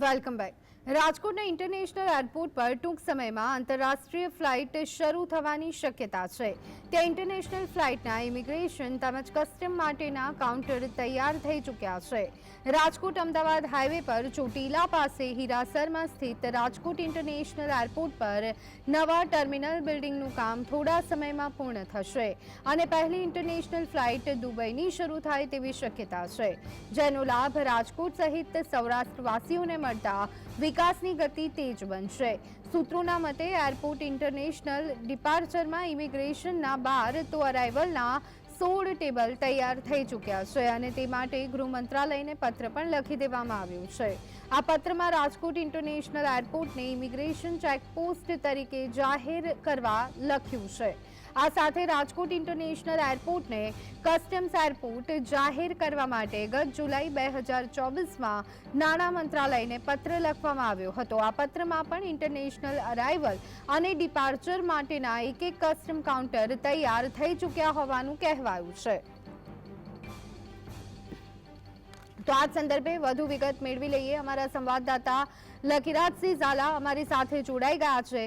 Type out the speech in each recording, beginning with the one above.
Welcome back. રાજકોટના international airport પર ટૂંક સમયમાં આંતરરાષ્ટ્રીય ફ્લાઇટ શરૂ થવાની શક્યતા છે। ત્યાં ઇન્ટરનેશનલ ફ્લાઇટના ઇમિગ્રેશન તેમજ કસ્ટમ માટેના કાઉન્ટર તૈયાર થઈ ચૂક્યા છે। રાજકોટ અમદાવાદ હાઈવે પર ચોટીલા પાસે હીરાસરમાં સ્થિત રાજકોટ ઇન્ટરનેશનલ એરપોર્ટ પર નવા ટર્મિનલ બિલ્ડિંગનું કામ થોડા સમયમાં પૂર્ણ થશે અને પહેલી ઇન્ટરનેશનલ ફ્લાઇટ દુબઈની શરૂ થાય તેવી શક્યતા છે, જેનો લાભ રાજકોટ સહિત સૌરાષ્ટ્રવાસીઓને મળતા વિકાસની ગતિ તેજ બનશે। સૂત્રોના મતે એરપોર્ટ ઇન્ટરનેશનલ ડિપાર્ચરમાં ઇમિગ્રેશનના 12 તો અરાઇવલના 16 ટેબલ તૈયાર થઈ ચૂક્યા છે અને તે માટે ગૃહ મંત્રાલયને પત્ર પણ લખી દેવામાં આવ્યું છે। આ પત્રમાં રાજકોટ ઇન્ટરનેશનલ એરપોર્ટને ઇમિગ્રેશન ચેકપોસ્ટ તરીકે જાહેર કરવા લખ્યું છે। આ સાથે રાજકોટ ઇન્ટરનેશનલ એરપોર્ટને કસ્ટમ્સ એરપોર્ટ જાહેર કરવા માટે ગત જુલાઈ 2024માં નાણાં મંત્રાલયને પત્ર લખવામાં આવ્યો હતો। આ પત્રમાં પણ ઇન્ટરનેશનલ અરાઇવલ અને ડિપાર્ચર માટેના એક કસ્ટમ કાઉન્ટર તૈયાર થઈ ચૂક્યા હોવાનું કહેવાયું છે। તો આ સંદર્ભે વધુ વિગત મેળવી લઈએ। અમારા સંવાદદાતા લકીરાજસિંહ ઝાલા અમારી સાથે જોડાઈ ગયા છે।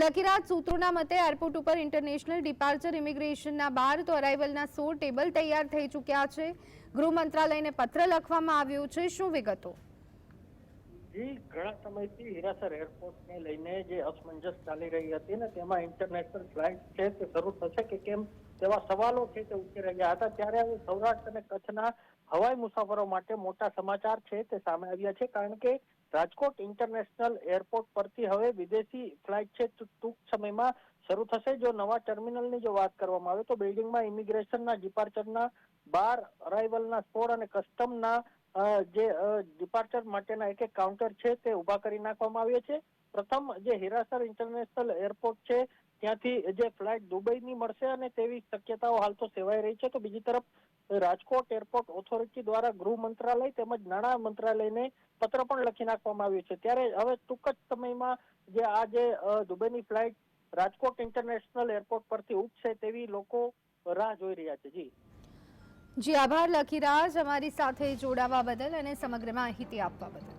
લકીરાજ, સૂત્રોના મતે એરપોર્ટ ઉપર ઇન્ટરનેશનલ ડિપાર્ચર ઇમિગ્રેશનના 12 તો અરાઇવલના 16 ટેબલ તૈયાર થઈ ચૂક્યા છે। ગૃહ મંત્રાલયને પત્ર લખવામાં આવ્યો છે, શું વિગતો? જી, ઘણા સમયથી હીરાસર એરપોર્ટને લઈને જે અસમંજસ ચાલી રહી હતી ને તેમાં ઇન્ટરનેશનલ ફ્લાઇટ છે તે શરૂ થશે કે કેમ તેવા સવાલો છે તે ઉઠી રહ્યા હતા। ત્યારે હવે સૌરાષ્ટ્ર અને કચ્છના હવાઈ મુસાફરો માટે મોટા સમાચાર છે તે સામે આવ્યા છે, કારણ કે રાજકોટ ઇન્ટરનેશનલ એરપોર્ટ પરથી હવે વિદેશી ફ્લાઇટ છે ટૂંક સમયમાં શરૂ થશે। જો નવા ટર્મિનલની જો વાત કરવામાં આવે તો બિલ્ડિંગમાં ઇમિગ્રેશનના ડિપાર્ચરના 12, અરાઇવલના 16 અને કસ્ટમના જે ડિપાર્ચર માટેના એક કાઉન્ટર છે તે ઉભા કરી નાખવામાં આવ્યા છે। પ્રથમ જે હીરાસર ઇન્ટરનેશનલ એરપોર્ટ છે ત્યાંથી જે ફ્લાઇટ દુબઈની મળશે અને તેવી શક્યતાઓ હાલ તો સેવાઈ રહી છે। તો બીજી તરફ રાજકોટ એરપોર્ટ ઓથોરિટી દ્વારા ગૃહ મંત્રાલય તેમજ નાણાં મંત્રાલયને પત્ર પણ લખી નાખવામાં આવ્યું છે। ત્યારે હવે ટૂંક જ સમયમાં જે આ જે દુબઈની ફ્લાઇટ રાજકોટ ઇન્ટરનેશનલ એરપોર્ટ પરથી ઉપસે તેવી લોકો રાહ જોઈ રહ્યા છે। જી, આભાર લકીરાજ, અમારી સાથે જોડાવા બદલ અને સમગ્ર માહિતી આપવા બદલ।